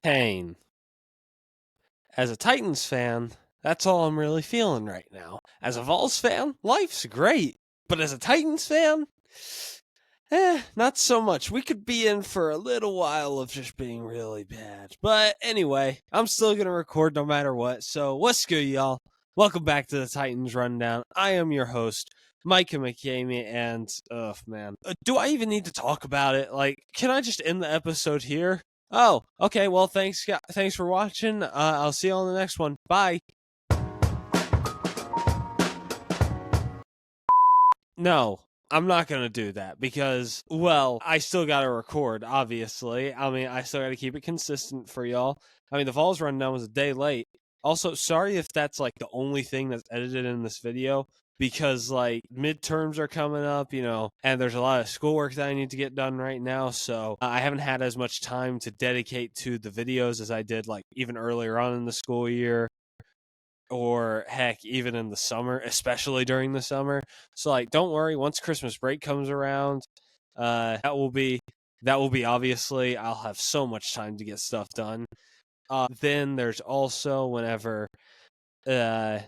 pain. As a Titans fan, that's all I'm really feeling right now. As a Vols fan, life's great. But as a Titans fan, not so much. We could be in for a little while of just being really bad. But anyway, I'm still going to record no matter what. So what's good, y'all? Welcome back to the Titans Rundown. I am your host, Micah McCamey, and, man. Do I even need to talk about it? Like, can I just end the episode here? Oh, okay. Well, thanks for watching. I'll see you on the next one. Bye. No, I'm not going to do that because, well, I still got to record, obviously. I mean, I still got to keep it consistent for y'all. I mean, the Vols rundown was a day late. Also, sorry if that's like the only thing that's edited in this video because like midterms are coming up, and there's a lot of schoolwork that I need to get done right now. So I haven't had as much time to dedicate to the videos as I did like even earlier on in the school year. Or heck, even in the summer, especially during the summer. So like, don't worry. Once Christmas break comes around, that will be obviously. I'll have so much time to get stuff done. Then there's also whenever the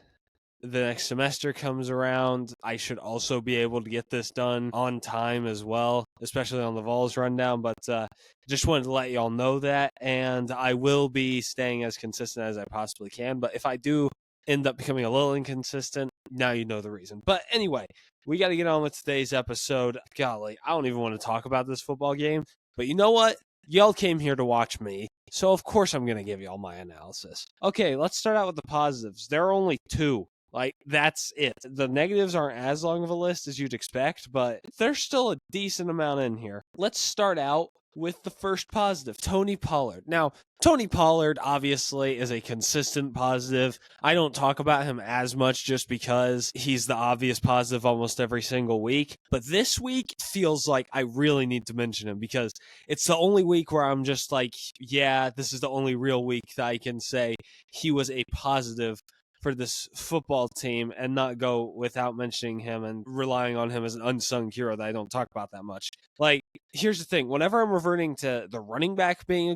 next semester comes around, I should also be able to get this done on time as well, especially on the Vols rundown. But just wanted to let y'all know that, and I will be staying as consistent as I possibly can. But if I do end up becoming a little inconsistent, now you know the reason. But anyway, we got to get on with today's episode. Golly, I don't even want to talk about this football game, but you know what? Y'all came here to watch me, so of course I'm going to give y'all my analysis. Okay, let's start out with the positives. There are only two. Like, that's it. The negatives aren't as long of a list as you'd expect, but there's still a decent amount in here. Let's start out with the first positive, Tony Pollard. Now, Tony Pollard obviously is a consistent positive. I don't talk about him as much just because he's the obvious positive almost every single week. But this week feels like I really need to mention him because it's the only week where I'm just like, yeah, this is the only real week that I can say he was a positive for this football team and not go without mentioning him and relying on him as an unsung hero that I don't talk about that much. Like, here's the thing. Whenever I'm reverting to the running back being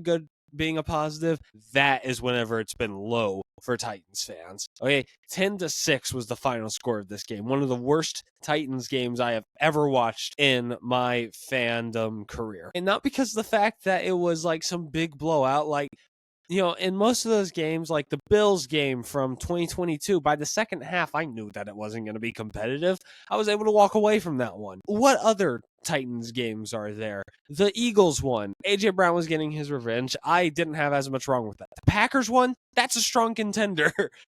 a positive, that is whenever it's been low for Titans fans. Okay, 10-6 was the final score of this game. One of the worst Titans games I have ever watched in my fandom career. And not because of the fact that it was like some big blowout, like, in most of those games, like the Bills game from 2022, by the second half, I knew that it wasn't going to be competitive. I was able to walk away from that one. What other Titans games are there? The Eagles one. A.J. Brown was getting his revenge. I didn't have as much wrong with that. The Packers one, that's a strong contender.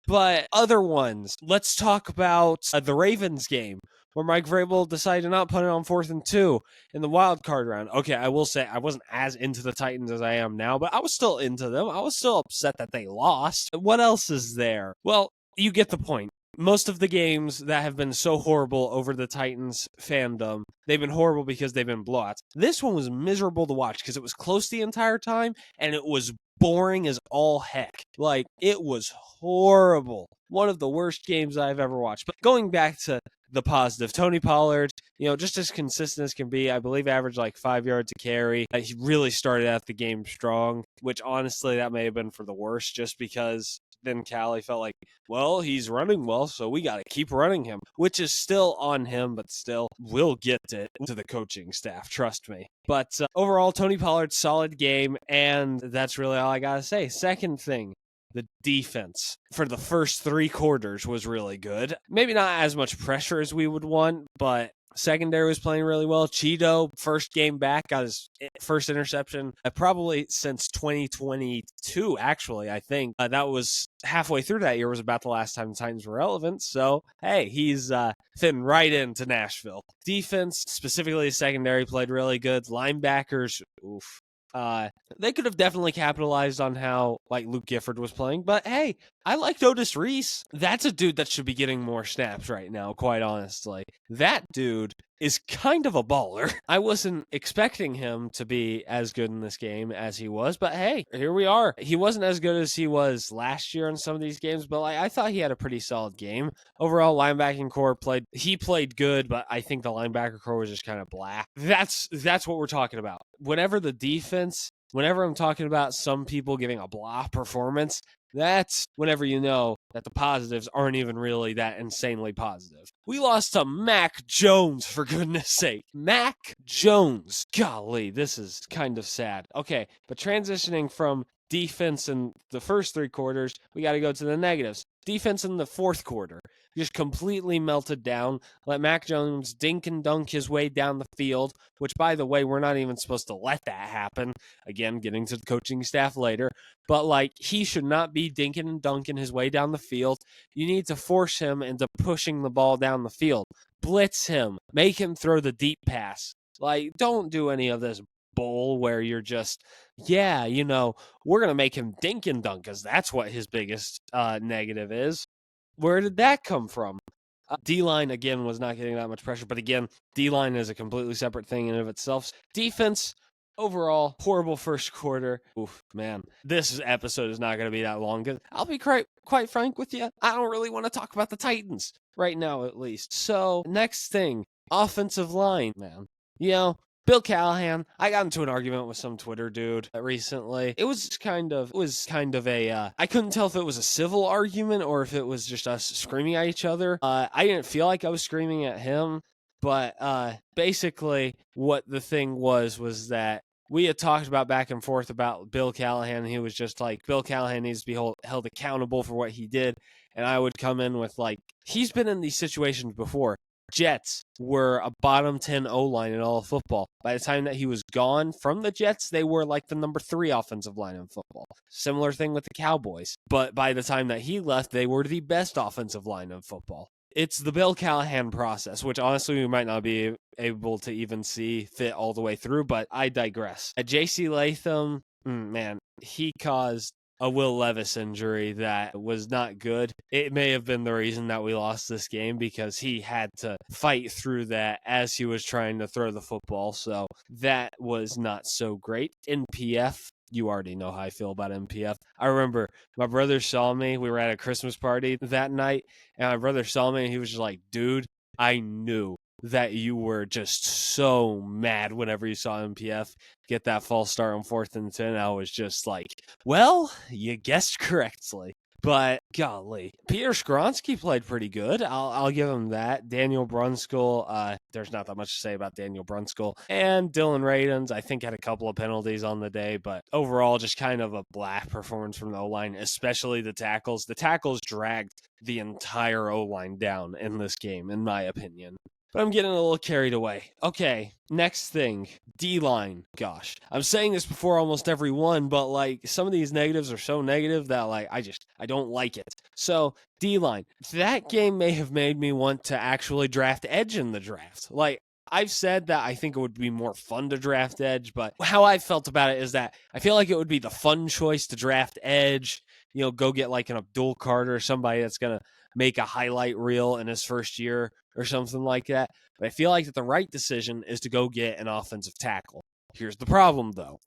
But other ones, let's talk about the Ravens game, where Mike Vrabel decided to not put it on 4th and 2 in the wild card round. Okay, I will say I wasn't as into the Titans as I am now, but I was still into them. I was still upset that they lost. What else is there? Well, you get the point. Most of the games that have been so horrible over the Titans fandom, they've been horrible because they've been blowouts. This one was miserable to watch because it was close the entire time and it was boring as all heck. Like, it was horrible. One of the worst games I've ever watched. But going back to the positive, Tony Pollard, just as consistent as can be. I believe averaged like 5 yards a carry. He really started out the game strong, which honestly that may have been for the worst just because then Callie felt like, well, he's running well, so we got to keep running him, which is still on him, but still we'll get it to the coaching staff, trust me. But overall, Tony Pollard, solid game, and that's really all I got to say. Second thing, the defense for the first 3 quarters was really good. Maybe not as much pressure as we would want, but secondary was playing really well. Cheeto, first game back, got his first interception probably since 2022, actually, I think. That was halfway through that year was about the last time the Titans were relevant. So, hey, he's fitting right into Nashville. Defense, specifically secondary, played really good. Linebackers, oof. They could have definitely capitalized on how like Luke Gifford was playing, but hey, I liked Otis Reese. That's a dude that should be getting more snaps right now, quite honestly. That dude is kind of a baller. I wasn't expecting him to be as good in this game as he was, but hey, here we are. He wasn't as good as he was last year in some of these games, but I thought he had a pretty solid game. Overall, linebacking core played good, but I think the linebacker core was just kind of blah. That's what we're talking about. Whenever the defense Whenever I'm talking about some people giving a blah performance, that's whenever you know that the positives aren't even really that insanely positive. We lost to Mac Jones, for goodness sake. Mac Jones. Golly, this is kind of sad. Okay, but transitioning from defense in the first 3 quarters, we got to go to the negatives. Defense in the fourth quarter just completely melted down. Let Mac Jones dink and dunk his way down the field, which, by the way, we're not even supposed to let that happen. Again, getting to the coaching staff later. But, like, he should not be dinking and dunking his way down the field. You need to force him into pushing the ball down the field. Blitz him. Make him throw the deep pass. Like, don't do any of this bull where you're just, yeah, you know, we're going to make him dink and dunk because that's what his biggest negative is. Where did that come from? D-line, again, was not getting that much pressure. But again, D-line is a completely separate thing in and of itself. Defense, overall, horrible first quarter. Oof, man. This episode is not going to be that long. I'll be quite frank with you. I don't really want to talk about the Titans right now, at least. So, next thing, offensive line, man. You know, Bill Callahan, I got into an argument with some Twitter dude recently. It was kind of a, I couldn't tell if it was a civil argument or if it was just us screaming at each other. I didn't feel like I was screaming at him, but basically what the thing was that we had talked about back and forth about Bill Callahan. And he was just like, Bill Callahan needs to be held accountable for what he did. And I would come in with like, he's been in these situations before. Jets were a bottom 10 O-line in all of football. By the time that he was gone from the Jets, they were like the number 3 offensive line in football. Similar thing with the Cowboys. But by the time that he left, they were the best offensive line in football. It's the Bill Callahan process, which honestly we might not be able to even see fit all the way through, but I digress. At J.C. Latham, man, he caused a Will Levis injury that was not good. It may have been the reason that we lost this game because he had to fight through that as he was trying to throw the football. So that was not so great. NPF, you already know how I feel about NPF. I remember my brother saw me. We were at a Christmas party that night, and my brother saw me, and he was just like, dude, I knew that you were just so mad whenever you saw MPF get that false start on 4th and 10. I was just like, well, you guessed correctly. But golly, Peter Skronsky played pretty good. I'll give him that. Daniel Brunskill, there's not that much to say about Daniel Brunskill. And Dylan Radins, I think, had a couple of penalties on the day, but overall, just kind of a black performance from the O-line, especially the tackles. The tackles dragged the entire O-line down in this game, in my opinion. But I'm getting a little carried away. Okay, next thing, D-line. Gosh, I'm saying this before almost every one, but like some of these negatives are so negative that like I don't like it. So D-line, that game may have made me want to actually draft edge in the draft. Like I've said that I think it would be more fun to draft edge, but how I felt about it is that I feel like it would be the fun choice to draft edge. You know, go get like an Abdul Carter or somebody that's gonna make a highlight reel in his first year or something like that. But I feel like that the right decision is to go get an offensive tackle. Here's the problem, though.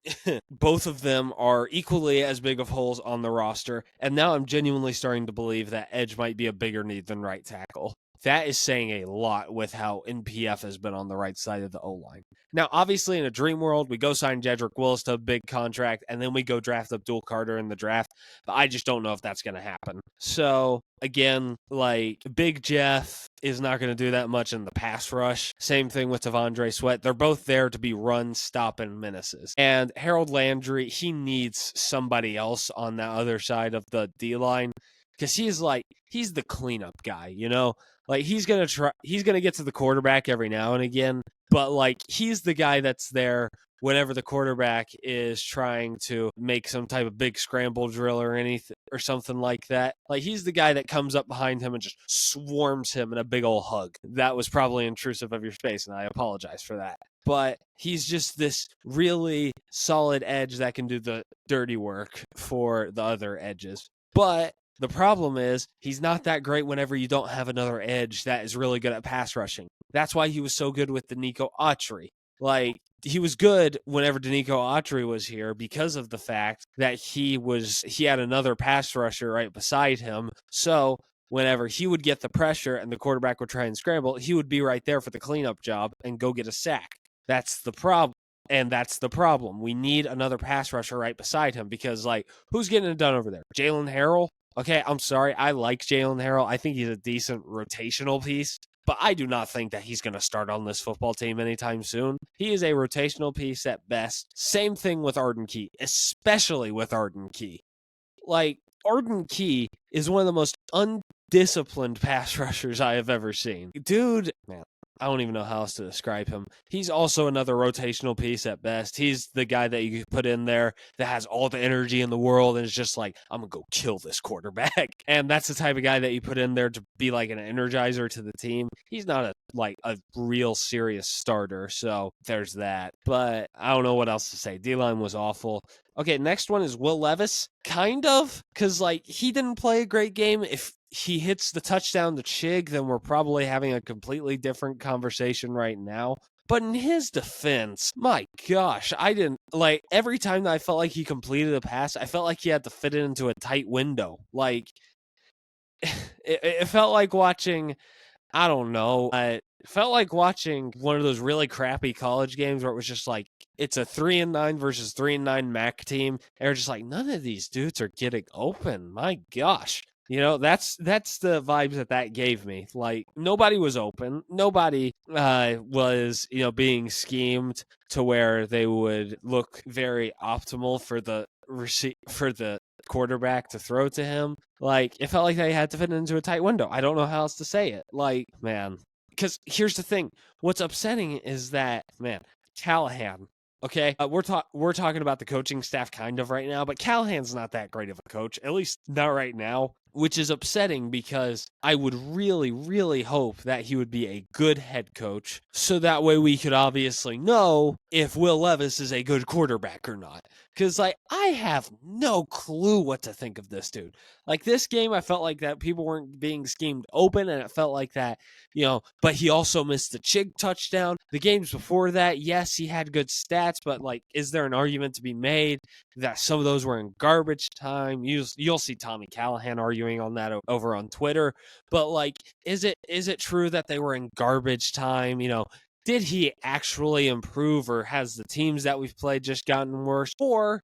Both of them are equally as big of holes on the roster, and now I'm genuinely starting to believe that edge might be a bigger need than right tackle. That is saying a lot with how NPF has been on the right side of the O-line. Now, obviously, in a dream world, we go sign Jedrick Willis to a big contract, and then we go draft Abdul Carter in the draft. But I just don't know if that's going to happen. So, again, like, Big Jeff is not going to do that much in the pass rush. Same thing with T'Vondre Sweat. They're both there to be run, stop, and menaces. And Harold Landry, he needs somebody else on the other side of the D-line because he's the cleanup guy, you know? Like he's gonna get to the quarterback every now and again, but like he's the guy that's there whenever the quarterback is trying to make some type of big scramble drill or anything or something like that. Like he's the guy that comes up behind him and just swarms him in a big old hug. That was probably intrusive of your space, and I apologize for that. But he's just this really solid edge that can do the dirty work for the other edges. But the problem is he's not that great whenever you don't have another edge that is really good at pass rushing. That's why he was so good with Denico Autry. Like, he was good whenever Denico Autry was here because of the fact that he had another pass rusher right beside him. So whenever he would get the pressure and the quarterback would try and scramble, he would be right there for the cleanup job and go get a sack. That's the problem. And that's the problem. We need another pass rusher right beside him because, like, who's getting it done over there? Jalen Harrell? Okay, I'm sorry. I like Jalen Harrell. I think he's a decent rotational piece, but I do not think that he's going to start on this football team anytime soon. He is a rotational piece at best. Same thing with Arden Key, especially with Arden Key. Like, Arden Key is one of the most undisciplined pass rushers I have ever seen. Dude, man, I don't even know how else to describe him. He's also another rotational piece at best. He's the guy that you put in there that has all the energy in the world and is just like, I'm going to go kill this quarterback. And that's the type of guy that you put in there to be like an energizer to the team. He's not a real serious starter, so there's that. But I don't know what else to say. D-line was awful. Okay, next one is Will Levis. Kind of, because, like, he didn't play a great game. If he hits the touchdown to Chig, then we're probably having a completely different conversation right now. But in his defense, my gosh, I didn't, like, every time that I felt like he completed a pass, I felt like he had to fit it into a tight window. Like, it felt like watching, I don't know, it felt like watching one of those really crappy college games where it was just like, it's a 3-9 versus 3-9 MAC team. And they're just like, none of these dudes are getting open. My gosh. You know, that's the vibes that gave me. Like, nobody was open. Nobody was, being schemed to where they would look very optimal for the quarterback to throw to him. Like, it felt like they had to fit into a tight window. I don't know how else to say it. Like, man, because here's the thing. What's upsetting is that, man, Callahan. Okay, we're talking about the coaching staff kind of right now, but Callahan's not that great of a coach, at least not right now, which is upsetting because I would really, really hope that he would be a good head coach, so that way we could obviously know if Will Levis is a good quarterback or not. Because, like, I have no clue what to think of this dude. Like, this game, I felt like that people weren't being schemed open, and it felt like that, but he also missed the Chig touchdown. The games before that, yes, he had good stats, but, like, is there an argument to be made that some of those were in garbage time? You'll see Tommy Callahan arguing on that over on Twitter, but, like, is it true that they were in garbage time? Did he actually improve, or has the teams that we've played just gotten worse? Or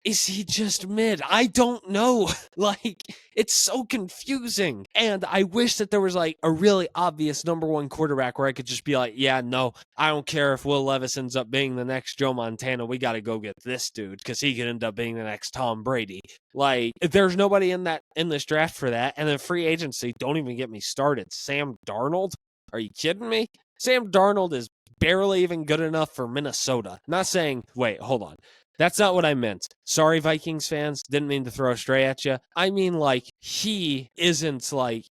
is he just mid? I don't know. Like, it's so confusing. And I wish that there was, like, a really obvious number one quarterback where I could just be like, yeah, no, I don't care if Will Levis ends up being the next Joe Montana. We got to go get this dude because he could end up being the next Tom Brady. Like, there's nobody in this draft for that. And then free agency, don't even get me started. Sam Darnold? Are you kidding me? Sam Darnold is barely even good enough for Minnesota. Not saying, wait, hold on. That's not what I meant. Sorry, Vikings fans. Didn't mean to throw a stray at you. I mean, like, he isn't like,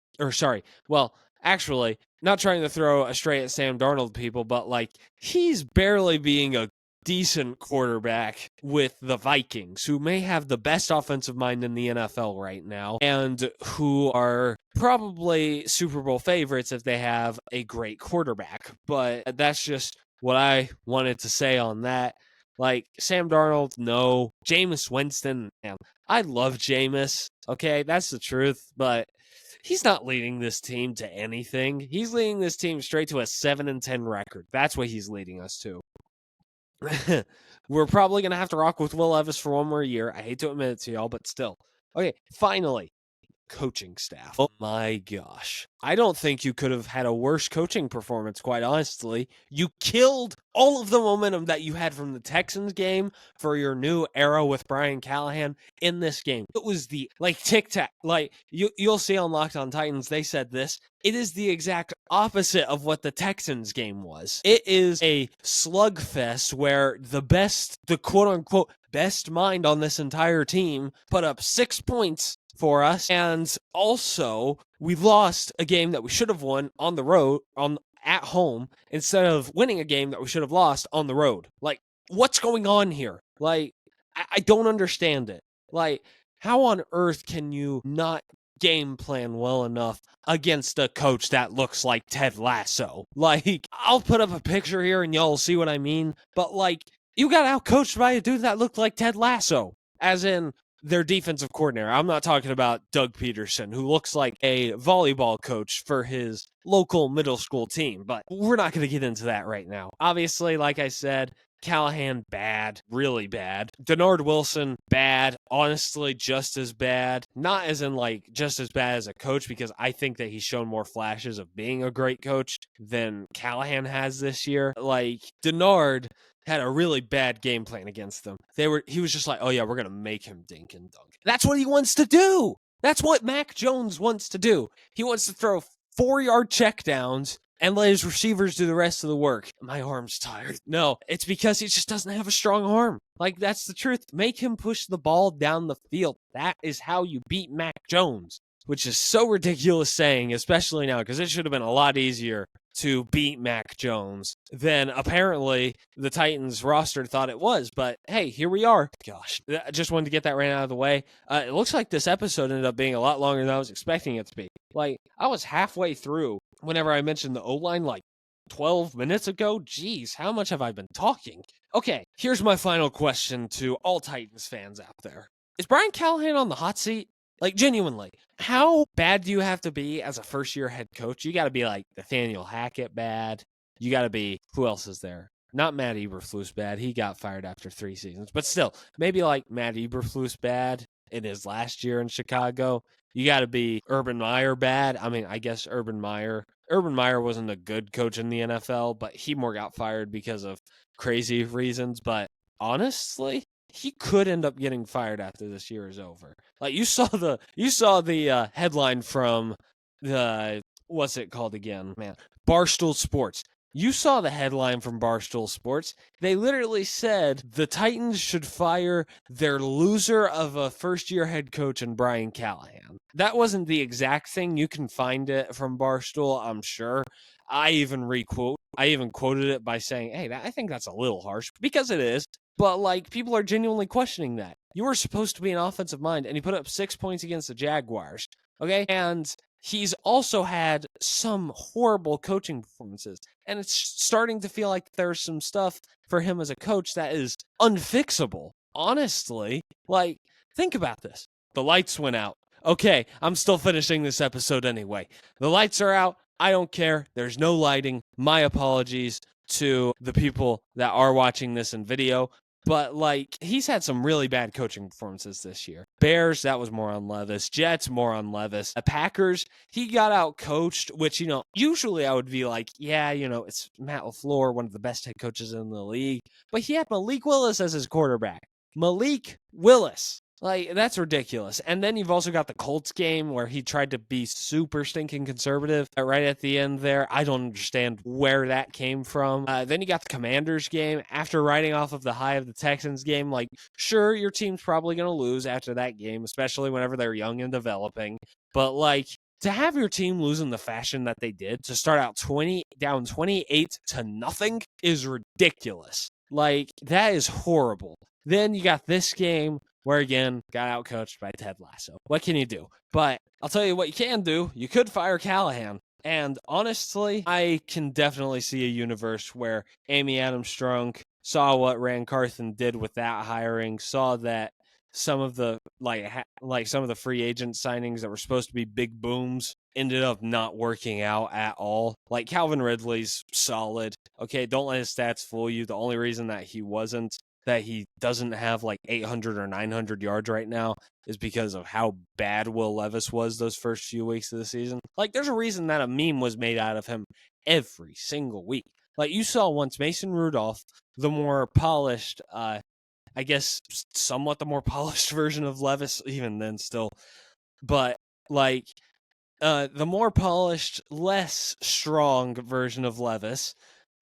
actually, not trying to throw a stray at Sam Darnold people, but, like, he's barely being a decent quarterback with the Vikings, who may have the best offensive mind in the NFL right now, and who are probably Super Bowl favorites if they have a great quarterback. But that's just what I wanted to say on that. Like, Sam Darnold, no. Jameis Winston, man, I love Jameis, okay? That's the truth, but he's not leading this team to anything. He's leading this team straight to a 7-10 record. That's what he's leading us to. We're probably going to have to rock with Will Levis for one more year. I hate to admit it to y'all, but still. Okay, finally, coaching staff. Oh my gosh. I don't think you could have had a worse coaching performance, quite honestly. You killed all of the momentum that you had from the Texans game for your new era with Brian Callahan in this game. It was the, like, tic-tac. Like, you'll see on Locked on Titans, they said this. It is the exact opposite of what the Texans game was. It is a slugfest where the quote-unquote best mind on this entire team put up 6 points for us, and also we lost a game that we should have won on the road at home instead of winning a game that we should have lost on the road. Like, what's going on here? Like, I don't understand it. Like, how on earth can you not game plan well enough against a coach that looks like Ted Lasso? Like, I'll put up a picture here and y'all see what I mean, but, like, you got outcoached by a dude that looked like Ted Lasso, as in their defensive coordinator. I'm not talking about Doug Peterson, who looks like a volleyball coach for his local middle school team, but we're not going to get into that right now. Obviously, like I said, Callahan, bad, really bad. Denard Wilson, bad, honestly, just as bad. Not as in like just as bad as a coach, because I think that he's shown more flashes of being a great coach than Callahan has this year. Like, Denard had a really bad game plan against them. He was just like, oh yeah, we're gonna make him dink and dunk. That's what he wants to do. That's what Mac Jones wants to do. He wants to throw 4-yard checkdowns and let his receivers do the rest of the work. My arm's tired. No, it's because he just doesn't have a strong arm. Like, that's the truth. Make him push the ball down the field. That is how you beat Mac Jones, which is so ridiculous saying, especially now, because it should have been a lot easier to beat Mac Jones than apparently the Titans roster thought it was. But hey, here we are. Gosh, I just wanted to get that right out of the way. It looks like this episode ended up being a lot longer than I was expecting it to be. Like, I was halfway through whenever I mentioned the O-line like 12 minutes ago. Jeez, how much have I been talking? Okay, here's my final question to all Titans fans out there. Is Brian Callahan on the hot seat? Like, genuinely, how bad do you have to be as a first-year head coach? You got to be like Nathaniel Hackett bad. You got to be, who else is there? Not Matt Eberflus bad. He got fired after 3 seasons. But still, maybe like Matt Eberflus bad in his last year in Chicago. You got to be Urban Meyer bad. I mean, I guess Urban Meyer wasn't a good coach in the NFL, but he more got fired because of crazy reasons. But honestly, he could end up getting fired after this year is over. Like, you saw the headline from the, what's it called again, man? Barstool Sports. You saw the headline from Barstool Sports. They literally said the Titans should fire their loser of a first-year head coach in Brian Callahan. That wasn't the exact thing. You can find it from Barstool, I'm sure. I even quoted it by saying, hey, I think that's a little harsh, because it is. But, like, people are genuinely questioning that. You were supposed to be an offensive mind, and he put up 6 points against the Jaguars, okay? And he's also had some horrible coaching performances, and it's starting to feel like there's some stuff for him as a coach that is unfixable. Honestly, like, think about this. The lights went out. Okay, I'm still finishing this episode anyway. The lights are out. I don't care. There's no lighting. My apologies to the people that are watching this in video. But, like, he's had some really bad coaching performances this year. Bears, that was more on Levis. Jets, more on Levis. The Packers, he got out coached, which, usually I would be like, yeah, it's Matt LaFleur, one of the best head coaches in the league. But he had Malik Willis as his quarterback. Malik Willis. Like, that's ridiculous. And then you've also got the Colts game where he tried to be super stinking conservative right at the end there. I don't understand where that came from. Then you got the Commanders game after riding off of the high of the Texans game. Like, sure, your team's probably going to lose after that game, especially whenever they're young and developing. But, like, to have your team lose in the fashion that they did, to start out down 28-0 is ridiculous. Like, that is horrible. Then you got this game where, again, got outcoached by Ted Lasso. What can you do? But I'll tell you what you can do. You could fire Callahan. And honestly, I can definitely see a universe where Amy Adams-Strunk saw what Rand Carthen did with that hiring, saw that some of the some of the free agent signings that were supposed to be big booms ended up not working out at all. Like, Calvin Ridley's solid. Okay, don't let his stats fool you. The only reason that he doesn't have like 800 or 900 yards right now is because of how bad Will Levis was those first few weeks of the season. Like, there's a reason that a meme was made out of him every single week. Like, you saw once Mason Rudolph, the more polished, I guess somewhat the more polished version of Levis, even then still, but like, the more polished, less strong version of Levis,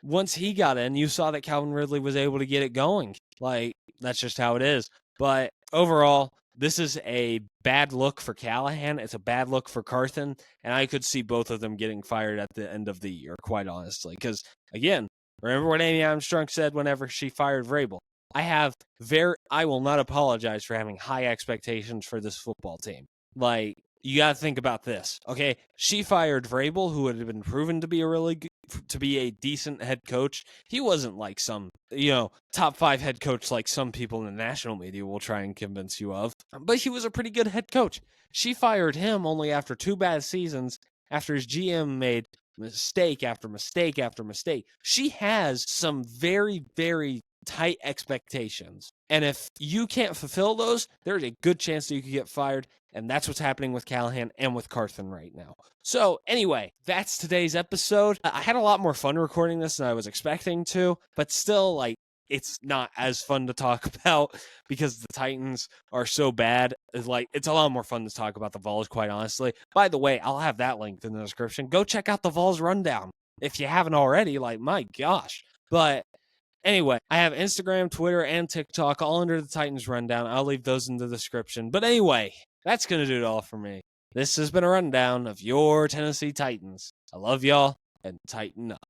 once he got in, you saw that Calvin Ridley was able to get it going. Like, that's just how it is. But overall, this is a bad look for Callahan. It's a bad look for Carthen. And I could see both of them getting fired at the end of the year, quite honestly. Because, again, remember what Amy Armstrong said whenever she fired Vrabel? I will not apologize for having high expectations for this football team. Like, you got to think about this, okay? She fired Vrabel, who had been proven to be a decent head coach. He wasn't like some, top 5 head coach like some people in the national media will try and convince you of. But he was a pretty good head coach. She fired him only after 2 bad seasons, after his GM made mistake after mistake after mistake. She has some very, very tight expectations. And if you can't fulfill those, there's a good chance that you could get fired. And that's what's happening with Callahan and with Carthen right now. So anyway, that's today's episode. I had a lot more fun recording this than I was expecting to, but still, like, it's not as fun to talk about because the Titans are so bad. It's a lot more fun to talk about the Vols, quite honestly. By the way, I'll have that linked in the description. Go check out the Vols rundown if you haven't already. Like, my gosh. But anyway, I have Instagram, Twitter, and TikTok all under the Titans rundown. I'll leave those in the description. But anyway, that's going to do it all for me. This has been a rundown of your Tennessee Titans. I love y'all, and tighten up.